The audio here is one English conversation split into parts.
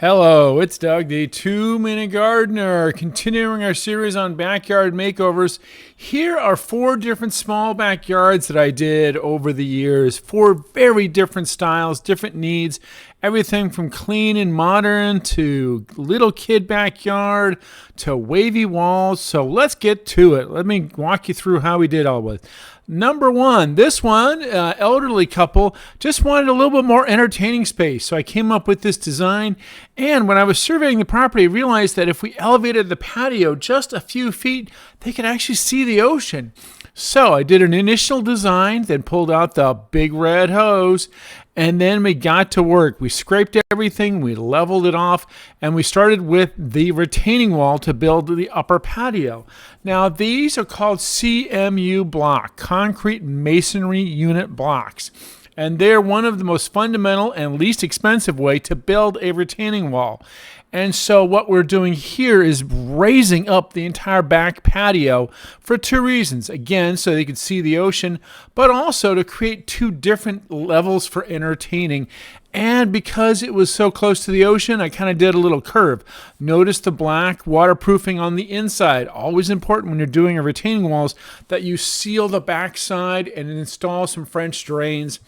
Hello, it's Doug, the 2-Minute Gardener, continuing our series on backyard makeovers. Here are 4 different small backyards that I did over the years. 4 very different styles, different needs, everything from clean and modern to little kid backyard to wavy walls. So let's get to it. Let me walk you through how we did all of it. Number 1, this one, elderly couple, just wanted a little bit more entertaining space. So I came up with this design. And when I was surveying the property, I realized that if we elevated the patio just a few feet, they could actually see the ocean. So I did an initial design, then pulled out the big red hose, and then we got to work. We scraped everything, we leveled it off, and we started with the retaining wall to build the upper patio. Now, these are called CMU block, concrete masonry unit blocks. And they're one of the most fundamental and least expensive way to build a retaining wall. And so what we're doing here is raising up the entire back patio for 2 reasons. Again, so they could see the ocean, but also to create 2 different levels for entertaining. And because it was so close to the ocean, I kind of did a little curve. Notice the black waterproofing on the inside. Always important when you're doing a retaining walls that you seal the back side and install some French drains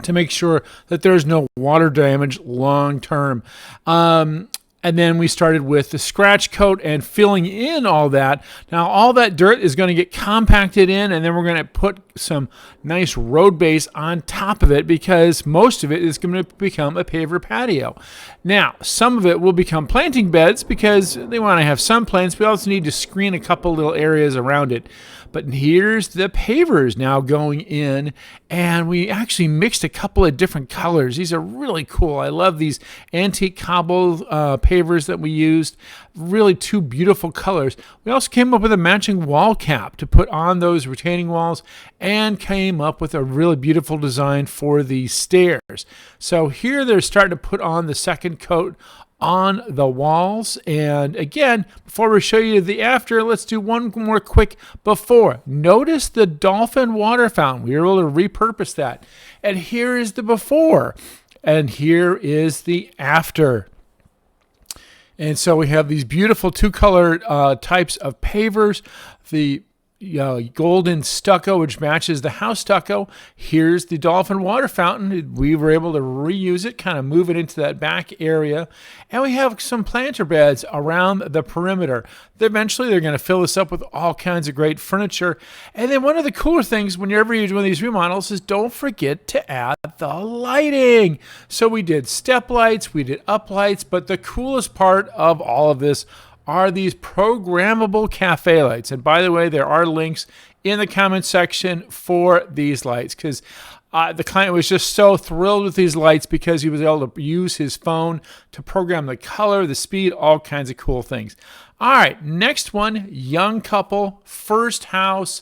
to make sure that there's no water damage long term. And then we started with the scratch coat and filling in all that. Now, all that dirt is going to get compacted in, and then we're going to put some nice road base on top of it because most of it is going to become a paver patio. Now, some of it will become planting beds because they want to have some plants. We also need to screen a couple little areas around it. But here's the pavers now going in, and we actually mixed a couple of different colors. These are really cool. I love these antique cobble pavers that we used. Really 2 beautiful colors. We also came up with a matching wall cap to put on those retaining walls and came up with a really beautiful design for the stairs. So here they're starting to put on the second coat on the walls. And again, before we show you the after, let's do one more quick before. Notice the dolphin water fountain. We were able to repurpose that. And here is the before. And here is the after. And so we have these beautiful 2-color types of pavers. The golden stucco, which matches the house stucco. Here's the dolphin water fountain. We were able to reuse it, kind of move it into that back area. And we have some planter beds around the perimeter. Eventually, they're going to fill this up with all kinds of great furniture. And then one of the cooler things whenever you're doing these remodels is don't forget to add the lighting. So we did step lights, we did up lights, but the coolest part of all of this are these programmable cafe lights. And by the way, there are links in the comment section for these lights because the client was just so thrilled with these lights because he was able to use his phone to program the color, the speed, all kinds of cool things. All right, next one, young couple, first house,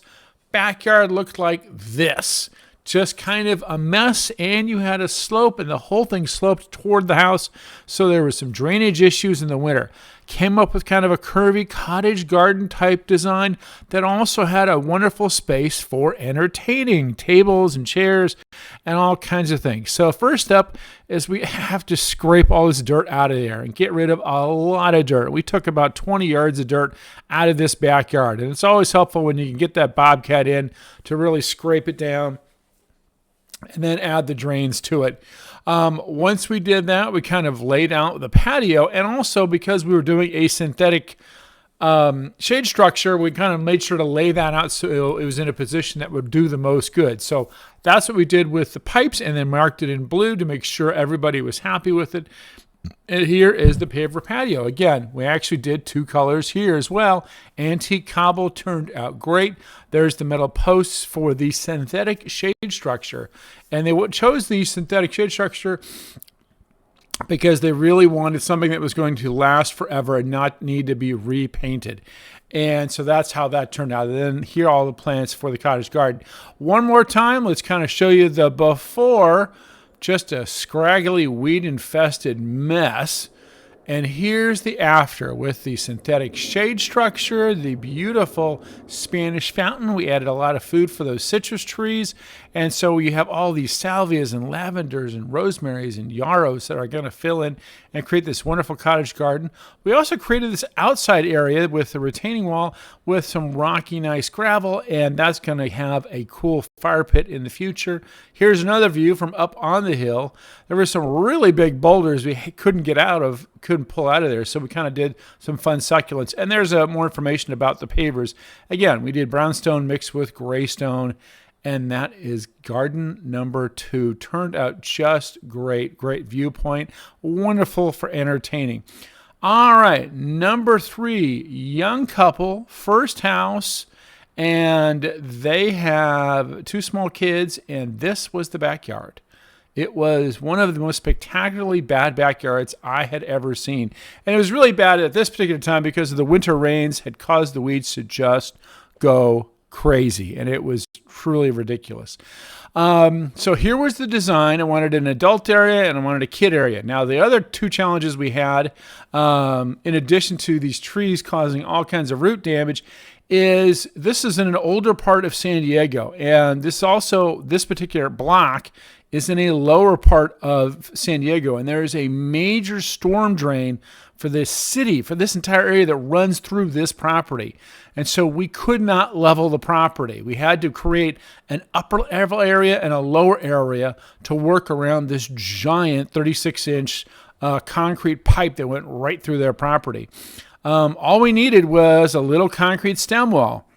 backyard looked like this. Just kind of a mess, and you had a slope, and the whole thing sloped toward the house, so there were some drainage issues in the winter. Came up with kind of a curvy cottage garden type design that also had a wonderful space for entertaining, tables and chairs and all kinds of things. So first up is we have to scrape all this dirt out of there and get rid of a lot of dirt. We took about 20 yards of dirt out of this backyard, and it's always helpful when you can get that bobcat in to really scrape it down and then add the drains to it. Once we did that, we kind of laid out the patio, and also because we were doing a synthetic shade structure, we kind of made sure to lay that out so it was in a position that would do the most good. So that's what we did with the pipes, and then marked it in blue to make sure everybody was happy with it. And here is the paver patio. Again, we actually did 2 colors here as well. Antique cobble turned out great. There's the metal posts for the synthetic shade structure. And they chose the synthetic shade structure because they really wanted something that was going to last forever and not need to be repainted. And so that's how that turned out. And then here are all the plants for the cottage garden. One more time, let's kind of show you the before. Just a scraggly, weed-infested mess. And here's the after with the synthetic shade structure, the beautiful Spanish fountain. We added a lot of food for those citrus trees. And so you have all these salvias and lavenders and rosemaries and yarrows that are going to fill in and create this wonderful cottage garden. We also created this outside area with the retaining wall with some rocky, nice gravel, and that's going to have a cool fire pit in the future. Here's another view from up on the hill. There were some really big boulders we couldn't pull out of there, so we kind of did some fun succulents. And there's more information about the pavers. Again, we did brownstone mixed with gray stone, and that is garden number 2. Turned out just great. Great viewpoint. Wonderful for entertaining. All right, number 3, young couple, first house, and they have 2 small kids, and this was the backyard. It was one of the most spectacularly bad backyards I had ever seen. And it was really bad at this particular time because of the winter rains had caused the weeds to just go crazy, and it was truly ridiculous. So here was the design. I wanted an adult area and I wanted a kid area. Now, the other 2 challenges we had, in addition to these trees causing all kinds of root damage, is this is in an older part of San Diego, and this particular block is in a lower part of San Diego, and there is a major storm drain for this city, for this entire area that runs through this property. And so we could not level the property. We had to create an upper level area and a lower area to work around this giant 36-inch concrete pipe that went right through their property. All we needed was a little concrete stem wall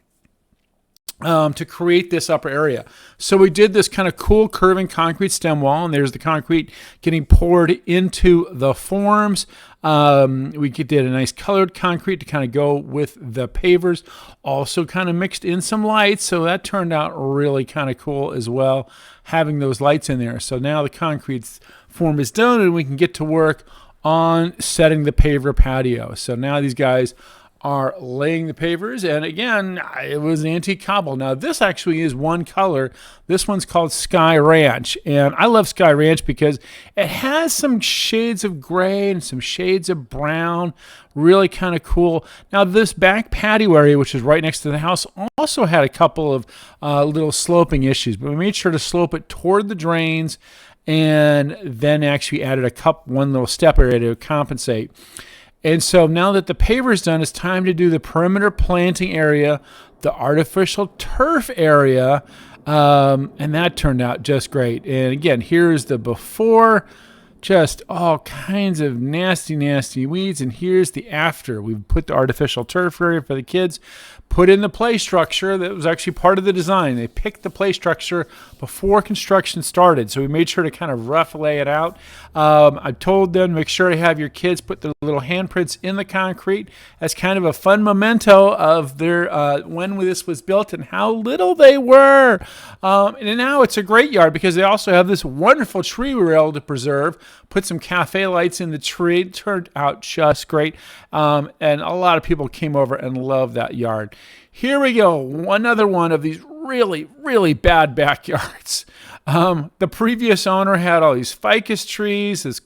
to create this upper area. So we did this kind of cool curving concrete stem wall, and there's the concrete getting poured into the forms. We did a nice colored concrete to kind of go with the pavers. Also kind of mixed in some lights, so that turned out really kind of cool as well, having those lights in there. So now the concrete form is done, and we can get to work on setting the paver patio. So now these guys are laying the pavers, and again, it was antique cobble. Now this actually is one color. This one's called Sky Ranch, and I love Sky Ranch because it has some shades of gray and some shades of brown. Really kind of cool. Now this back patio area, which is right next to the house, also had a couple of little sloping issues, but we made sure to slope it toward the drains, and then actually added one little step area to compensate. And so now that the paver is done, it's time to do the perimeter planting area, the artificial turf area, and that turned out just great. And again, here's the before, just all kinds of nasty, nasty weeds, and here's the after. We put the artificial turf area for the kids, put in the play structure that was actually part of the design. They picked the play structure before construction started, so we made sure to kind of rough lay it out. I told them, make sure to have your kids put their little handprints in the concrete as kind of a fun memento of their when this was built and how little they were. And now it's a great yard because they also have this wonderful tree we were able to preserve. Put some cafe lights in the tree. It turned out just great. And a lot of people came over and loved that yard. Here we go. Another one of these really, really bad backyards. The previous owner had all these ficus trees, this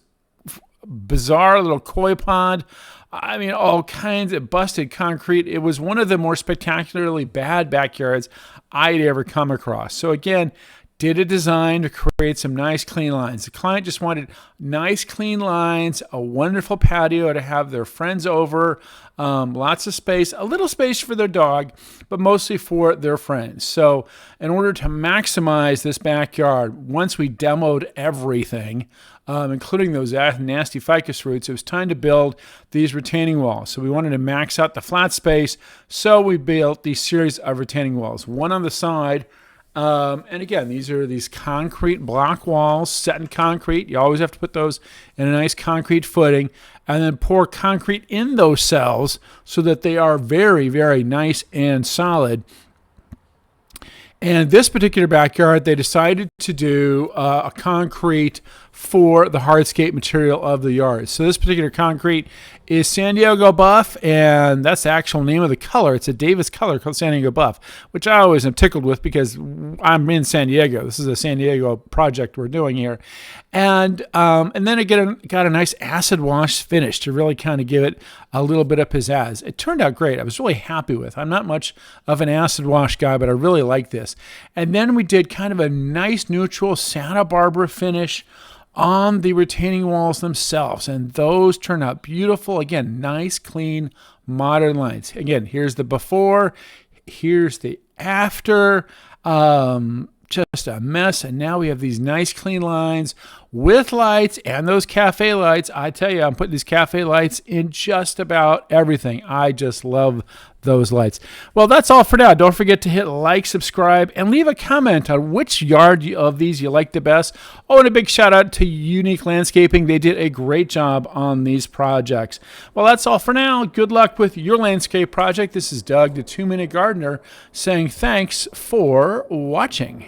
bizarre little koi pond. I mean, all kinds of busted concrete. It was one of the more spectacularly bad backyards I'd ever come across. So again, did a design to create some nice clean lines. The client just wanted nice clean lines, a wonderful patio to have their friends over, lots of space, a little space for their dog, but mostly for their friends. So in order to maximize this backyard, once we demoed everything, including those nasty ficus roots, it was time to build these retaining walls. So we wanted to max out the flat space, so we built these series of retaining walls, one on the side. And again, these are these concrete block walls set in concrete. You always have to put those in a nice concrete footing and then pour concrete in those cells so that they are very, very nice and solid. And this particular backyard, they decided to do a concrete for the hardscape material of the yard. So this particular concrete is San Diego Buff, and that's the actual name of the color. It's a Davis color called San Diego Buff, which I always am tickled with because I'm in San Diego. This is a San Diego project we're doing here. And then it got a nice acid wash finish to really kind of give it a little bit of pizzazz. It turned out great. I was really happy with. I'm not much of an acid wash guy, but I really like this. And then we did kind of a nice neutral Santa Barbara finish on the retaining walls themselves, and those turn out beautiful. Again, nice, clean, modern lines. Again, here's the before, here's the after. Just a mess, and now we have these nice clean lines with lights and those cafe lights. I tell you, I'm putting these cafe lights in just about everything. I just love those lights. Well, that's all for now. Don't forget to hit like, subscribe, and leave a comment on which yard of these you like the best. Oh, and a big shout out to Unique Landscaping. They did a great job on these projects. Well, that's all for now. Good luck with your landscape project. This is Doug, the 2-Minute Gardener, saying thanks for watching.